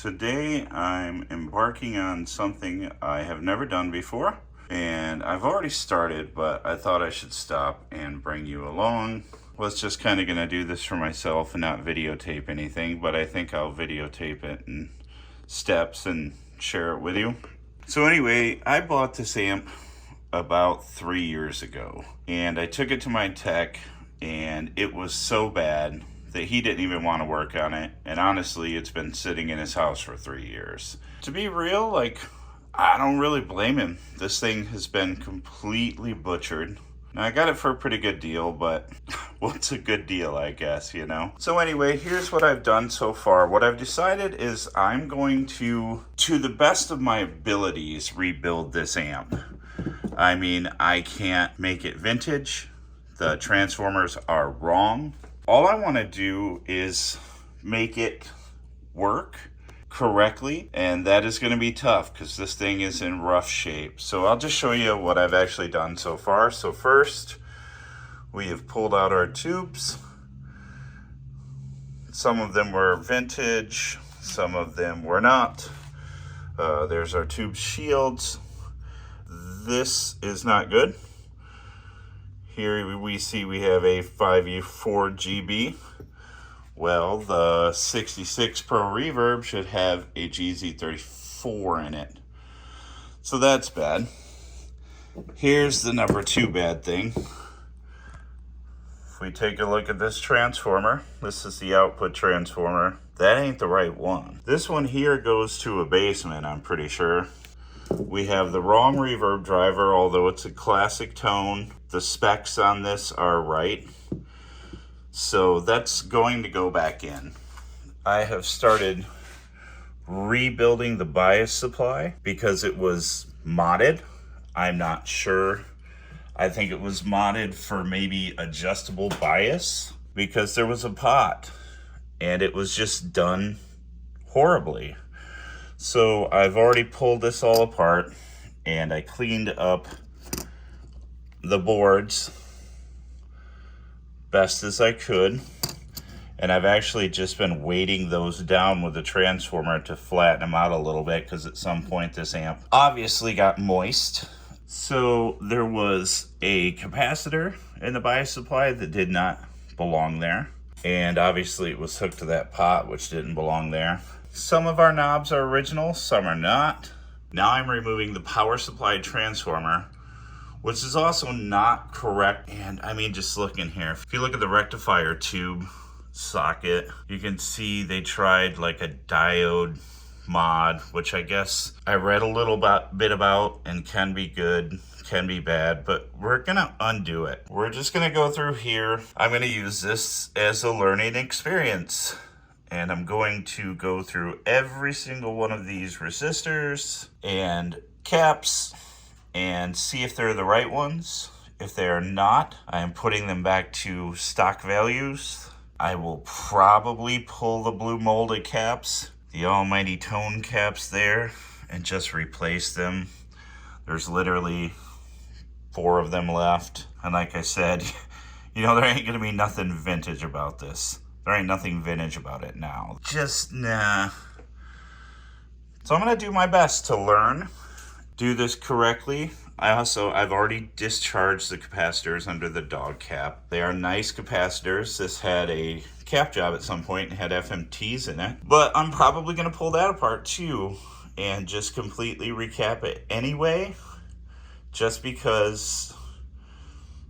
Today I'm embarking on something I have never done before, and I've already started, but I thought I should stop and bring you along. Was just kind of gonna do this for myself and not videotape anything, but I think I'll videotape it in steps and share it with you. So anyway, I bought this amp about 3 years ago, and I took it to my tech, and it was so bad that he didn't even want to work on it. And honestly, it's been sitting in his house for 3 years. To be real, I don't really blame him. This thing has been completely butchered. Now, I got it for a pretty good deal, but what's a good deal, I guess, you know? So anyway, here's what I've done so far. What I've decided is I'm going to the best of my abilities, rebuild this amp. I mean, I can't make it vintage. The transformers are wrong. All I want to do is make it work correctly, and that is going to be tough because this thing is in rough shape. So I'll just show you what I've actually done so far. So first, we have pulled out our tubes. Some of them were vintage, some of them were not. There's our tube shields. This is not good. Here we see we have a 5U4GB. Well, the 66 Pro Reverb should have a GZ34 in it. So that's bad. Here's the number 2 bad thing. If we take a look at this transformer, this is the output transformer. That ain't the right one. This one here goes to a basement, I'm pretty sure. We have the wrong reverb driver, although it's a classic tone. The specs on this are right. So that's going to go back in. I have started rebuilding the bias supply because it was modded. I'm not sure. I think it was modded for maybe adjustable bias because there was a pot and it was just done horribly. So I've already pulled this all apart and I cleaned up the boards best as I could. And I've actually just been weighting those down with the transformer to flatten them out a little bit because at some point this amp obviously got moist. So there was a capacitor in the bias supply that did not belong there. And obviously it was hooked to that pot, which didn't belong there. Some of our knobs are original, some are not. Now I'm removing the power supply transformer, which is also not correct. And I mean, just look in here. If you look at the rectifier tube socket, you can see they tried like a diode mod, which I guess I read a little bit about and can be good, can be bad, but we're gonna undo it. We're just gonna go through here. I'm gonna use this as a learning experience. And I'm going to go through every single one of these resistors and caps and see if they're the right ones. If they are not, I am putting them back to stock values. I will probably pull the blue molded caps, the almighty tone caps there, and just replace them. There's literally 4 of them left. And like I said, you know, there ain't gonna be nothing vintage about this. There ain't nothing vintage about it now. Just nah. So I'm gonna do my best to learn, do this correctly. I've already discharged the capacitors under the dog cap. They are nice capacitors. This had a cap job at some point and had FMTs in it. But I'm probably gonna pull that apart too and just completely recap it anyway. Just because,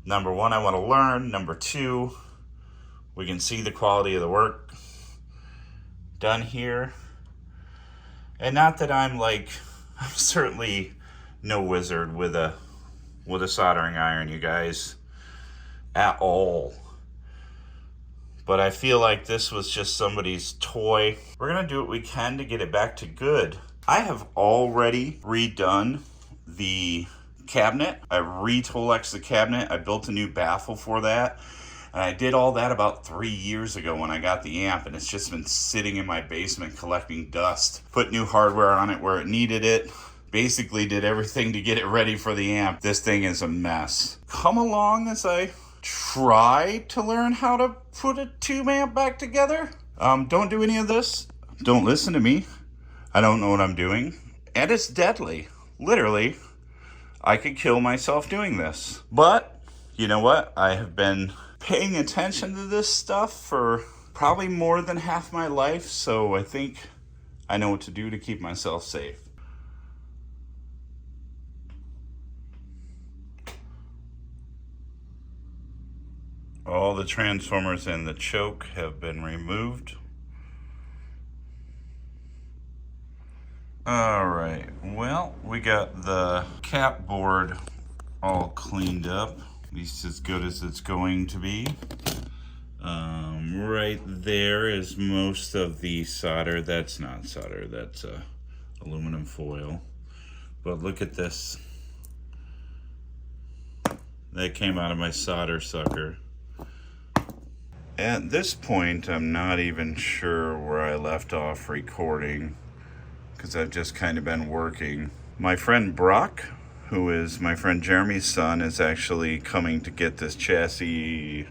number 1, I wanna learn. Number 2, we can see the quality of the work done here. And not that I'm certainly no wizard with a soldering iron, you guys, at all. But I feel like this was just somebody's toy. We're gonna do what we can to get it back to good. I have already redone the cabinet. I re-Tolexed the cabinet. I built a new baffle for that. And I did all that about 3 years ago when I got the amp, and it's just been sitting in my basement collecting dust. Put new hardware on it where it needed it. Basically did everything to get it ready for the amp. This thing is a mess. Come along as I try to learn how to put a tube amp back together. Don't do any of this. Don't listen to me. I don't know what I'm doing, and it's deadly. Literally, I could kill myself doing this. But, you know what? I have been paying attention to this stuff for probably more than half my life, so I think I know what to do to keep myself safe. All the transformers and the choke have been removed. All right, well, we got the cap board all cleaned up, at least as good as it's going to be. Right there is most of the solder. That's not solder, that's aluminum foil. But look at this. That came out of my solder sucker. At this point, I'm not even sure where I left off recording, because I've just kind of been working. My friend Brock, who is my friend Jeremy's son, is actually coming to get this chassis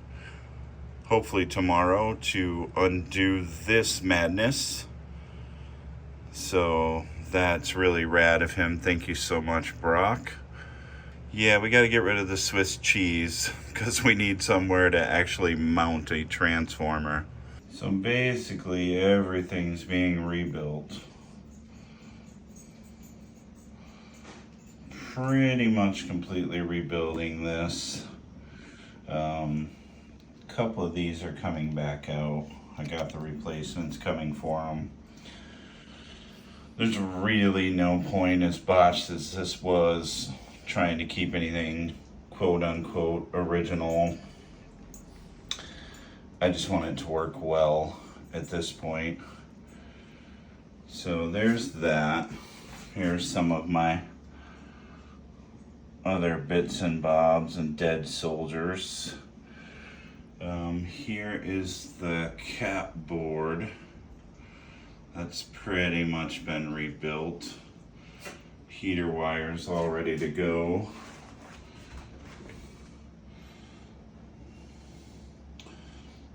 hopefully tomorrow to undo this madness. So that's really rad of him. Thank you so much, Brock. Yeah, we got to get rid of the Swiss cheese because we need somewhere to actually mount a transformer. So basically everything's being rebuilt. Pretty much completely rebuilding this. Couple of these are coming back out. I got the replacements coming for them. There's really no point, as botched as this was, trying to keep anything quote unquote original. I just want it to work well at this point. So there's that. Here's some of my other bits and bobs and dead soldiers. Here is the cap board. That's pretty much been rebuilt. Heater wires all ready to go.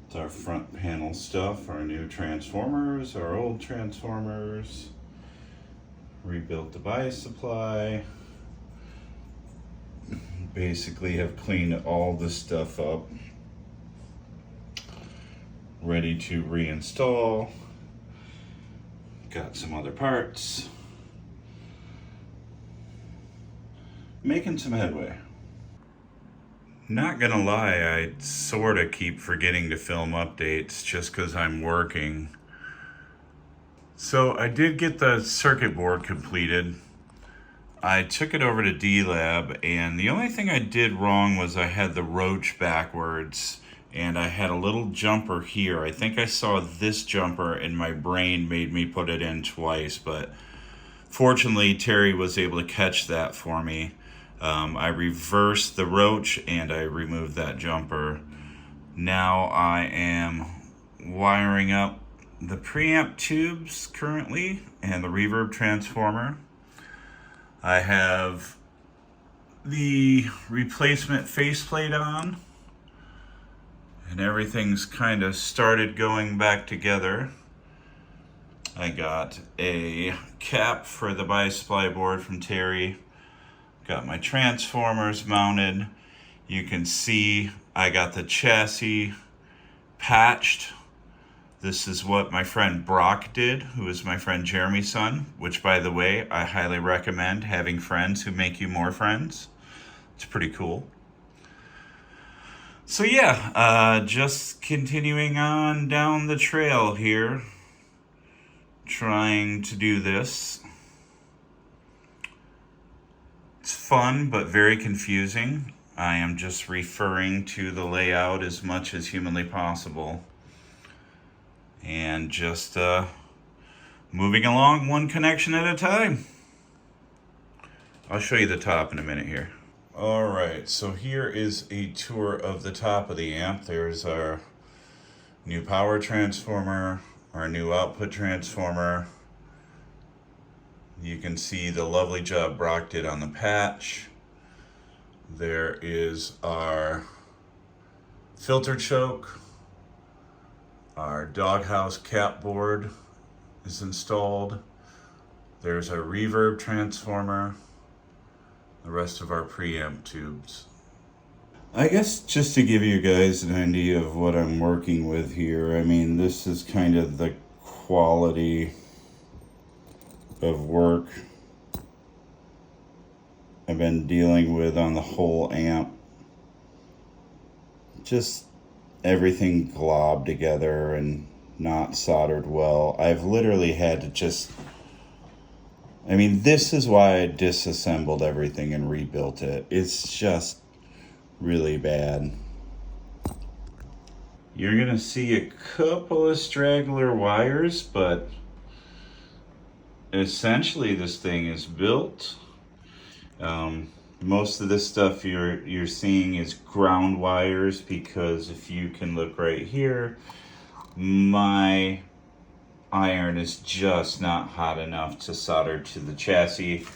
It's our front panel stuff, our new transformers, our old transformers. Rebuilt the bias supply. Basically have cleaned all this stuff up. Ready to reinstall. Got some other parts. Making some headway. Not gonna lie, I sort of keep forgetting to film updates just because I'm working. So I did get the circuit board completed. I took it over to D-Lab, and the only thing I did wrong was I had the roach backwards, and I had a little jumper here. I think I saw this jumper and my brain made me put it in twice, but fortunately Terry was able to catch that for me. I reversed the roach and I removed that jumper. Now I am wiring up the preamp tubes currently and the reverb transformer. I have the replacement faceplate on, and everything's kind of started going back together. I got a cap for the bi-supply board from Terry. Got my transformers mounted. You can see I got the chassis patched. This is what my friend Brock did, who is my friend Jeremy's son, which, by the way, I highly recommend having friends who make you more friends. It's pretty cool. So yeah, just continuing on down the trail here, trying to do this. It's fun, but very confusing. I am just referring to the layout as much as humanly possible. And just moving along one connection at a time. I'll show you the top in a minute here. All right, so here is a tour of the top of the amp. There's our new power transformer, our new output transformer. You can see the lovely job Brock did on the patch. There is our filter choke. Our doghouse cap board is installed. There's our reverb transformer, the rest of our preamp tubes. I guess just to give you guys an idea of what I'm working with here, I mean, this is kind of the quality of work I've been dealing with on the whole amp. Just everything globbed together and not soldered well. I've literally had to just, I mean, this is why I disassembled everything and rebuilt it. It's just really bad. You're gonna see a couple of straggler wires, but essentially this thing is built. Most of this stuff you're seeing is ground wires, because if you can look right here, my iron is just not hot enough to solder to the chassis.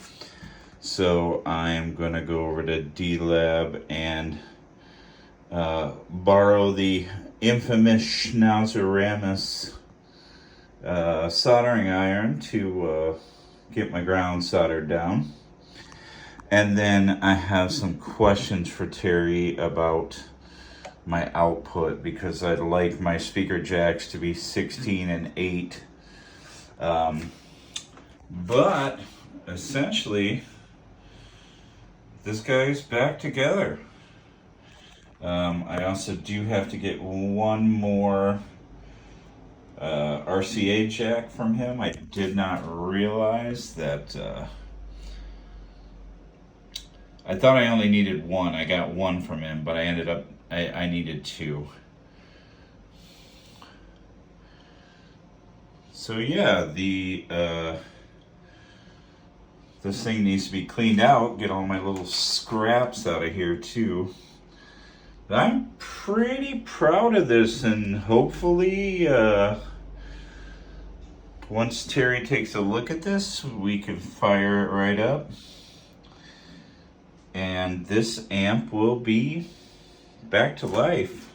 So I'm gonna go over to D-Lab and borrow the infamous Schnauzeramus soldering iron to get my ground soldered down. And then I have some questions for Terry about my output, because I'd like my speaker jacks to be 16 and 8. But essentially, this guy's back together. I also do have to get one more RCA jack from him. I did not realize that. I thought I only needed one. I got one from him, but I ended up, I needed 2. So yeah, this thing needs to be cleaned out, get all my little scraps out of here too. But I'm pretty proud of this, and hopefully once Terry takes a look at this, we can fire it right up. And this amp will be back to life.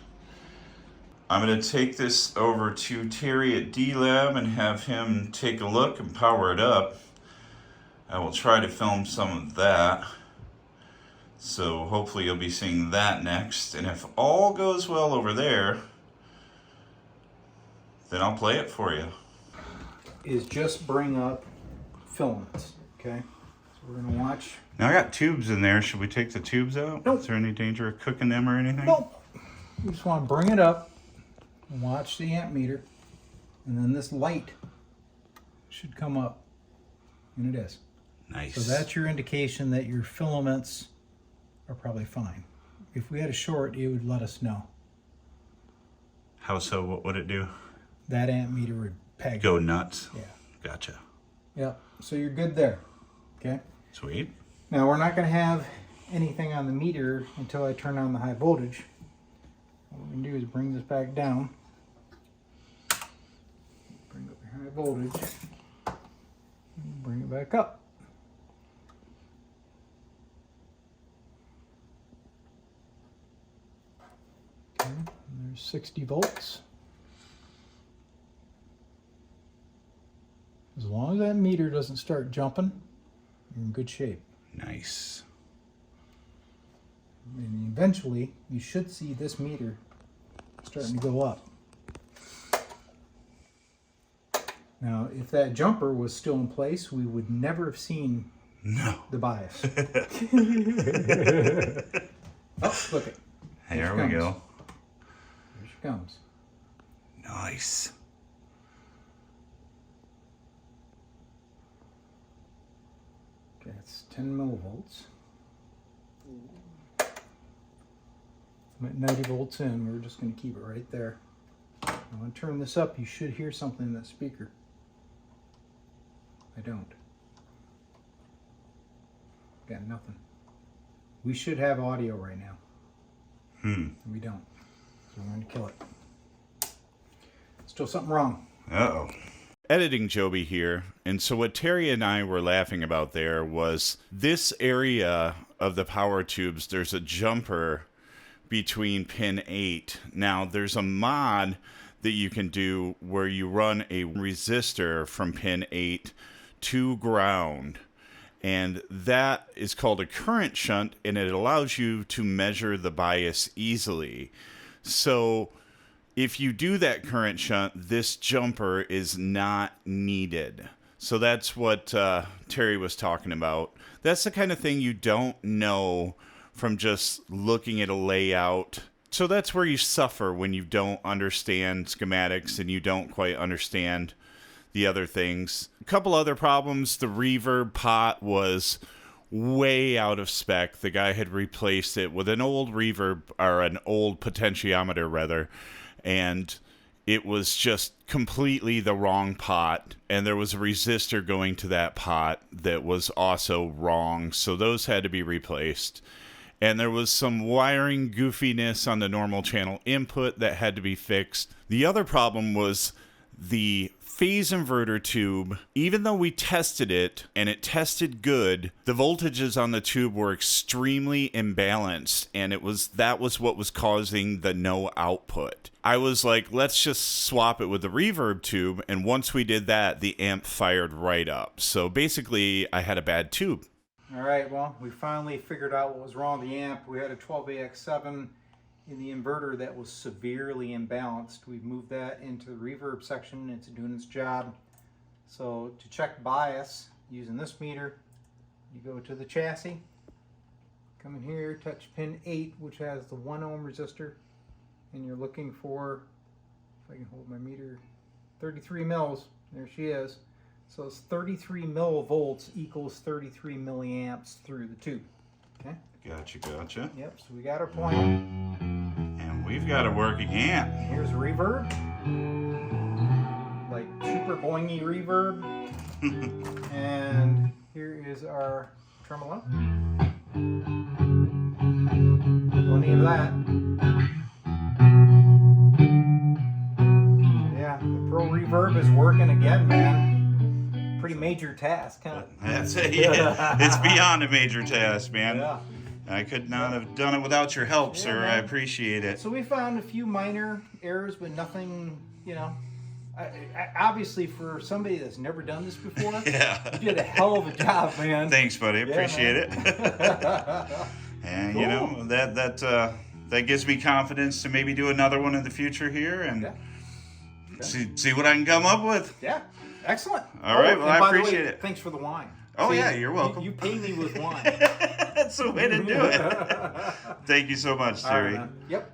I'm going to take this over to Terry at D-Lab and have him take a look and power it up. I will try to film some of that. So hopefully you'll be seeing that next. And if all goes well over there, then I'll play it for you. Is just bring up filaments, okay? So we're gonna watch. Now I got tubes in there. Should we take the tubes out? Nope. Is there any danger of cooking them or anything? Nope. We just want to bring it up and watch the amp meter, and then this light should come up, and it is. Nice. So that's your indication that your filaments are probably fine. If we had a short, it would let us know. How so? What would it do? That amp meter would peg. Go nuts? Yeah. Gotcha. Yep. So you're good there. Okay. Sweet. Now we're not going to have anything on the meter until I turn on the high voltage. What we're going to do is bring this back down. Bring up your high voltage. And bring it back up. Okay, and there's 60 volts. As long as that meter doesn't start jumping, you're in good shape. Nice. And eventually, you should see this meter starting to go up. Now, if that jumper was still in place, we would never have seen the bias. Oh, look it. There we go. Here she comes. Nice. Okay, it's 10 millivolts. I'm at 90 volts in. We're just going to keep it right there. I'm going to turn this up. You should hear something in that speaker. I don't. Got nothing. We should have audio right now. We don't. So we're going to kill it. Still something wrong. Uh-oh. Editing Joby here, and so what Terry and I were laughing about there was this area of the power tubes, there's a jumper between pin 8. Now there's a mod that you can do where you run a resistor from pin 8 to ground. And that is called a current shunt, and it allows you to measure the bias easily. So if you do that current shunt, this jumper is not needed. So that's what Terry was talking about. That's the kind of thing you don't know from just looking at a layout. So that's where you suffer when you don't understand schematics and you don't quite understand the other things. A couple other problems. The reverb pot was way out of spec. The guy had replaced it with an old reverb, or an old potentiometer rather, and it was just completely the wrong pot, and there was a resistor going to that pot that was also wrong, so those had to be replaced. And there was some wiring goofiness on the normal channel input that had to be fixed. The other problem was the phase inverter tube. Even though we tested it and it tested good, the voltages on the tube were extremely imbalanced, and that was what was causing the no output. I was like, let's just swap it with the reverb tube, and once we did that, the amp fired right up. So basically, I had a bad tube. All right, well, we finally figured out what was wrong with the amp. We had a 12AX7 in the inverter that was severely imbalanced. We've moved that into the reverb section. It's doing its job. So to check bias using this meter, you go to the chassis, come in here, touch pin 8, which has the 1 ohm resistor, and you're looking for, if I can hold my meter, 33 mils. There she is. So it's 33 millivolts equals 33 milliamps through the tube. Okay? Gotcha. Yep, so we got our point. And we've got a working amp. Here's reverb. Like super boingy reverb. And here is our tremolo. Plenty of that. Yeah, the Pro Reverb is working again, man. Pretty major task, huh? That's it. Yeah. It's beyond a major task, man. Yeah. I could not have done it without your help, sir. Man. I appreciate it. So we found a few minor errors, but nothing, you know. Obviously, for somebody that's never done this before, Yeah. you did a hell of a job, man. Thanks, buddy. Appreciate it. And Cool. you know, that gives me confidence to maybe do another one in the future here and see what I can come up with. Yeah. Excellent. All right. Well, I appreciate it. Thanks for the wine. Oh, See, yeah. You're welcome. You pay me with wine. That's the way to do it. Thank you so much, Terry. All right, man.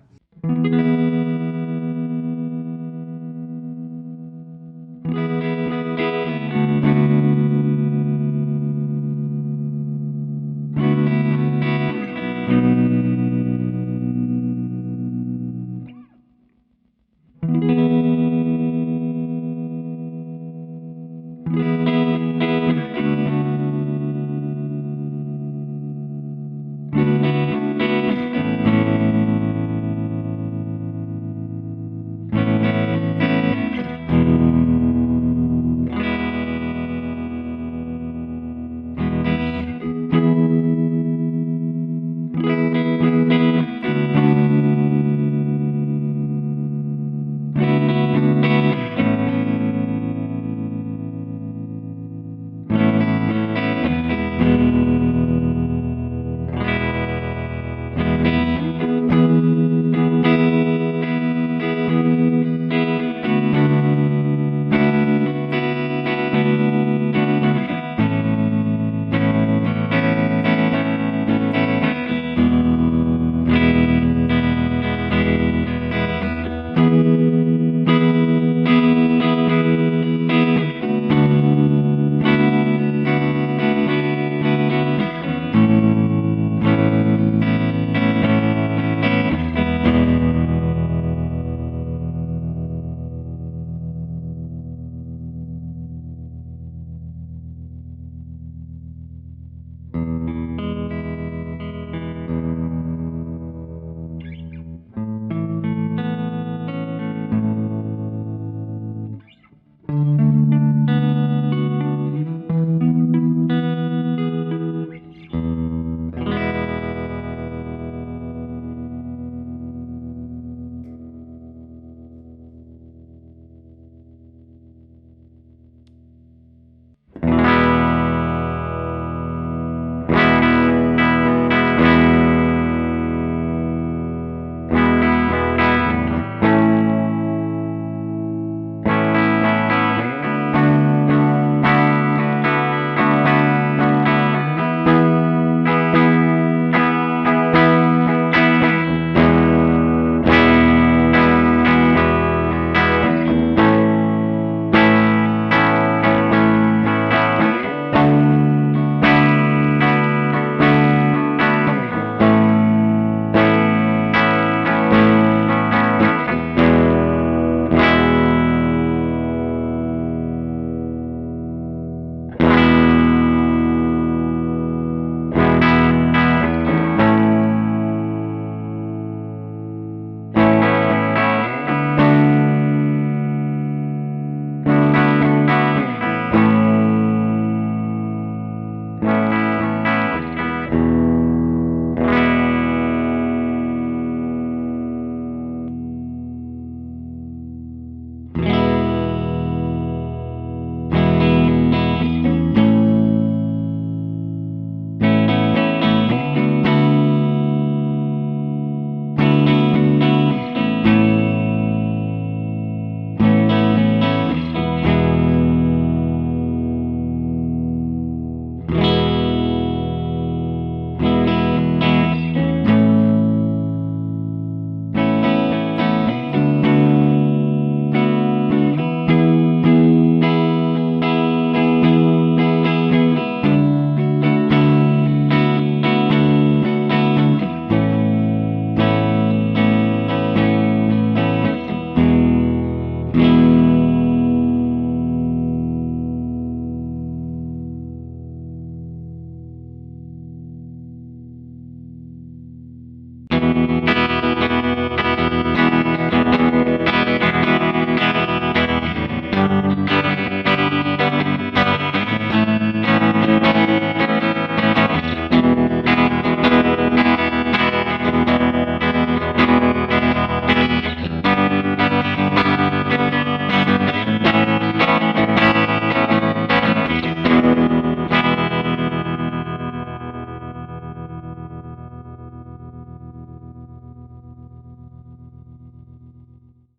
Yep.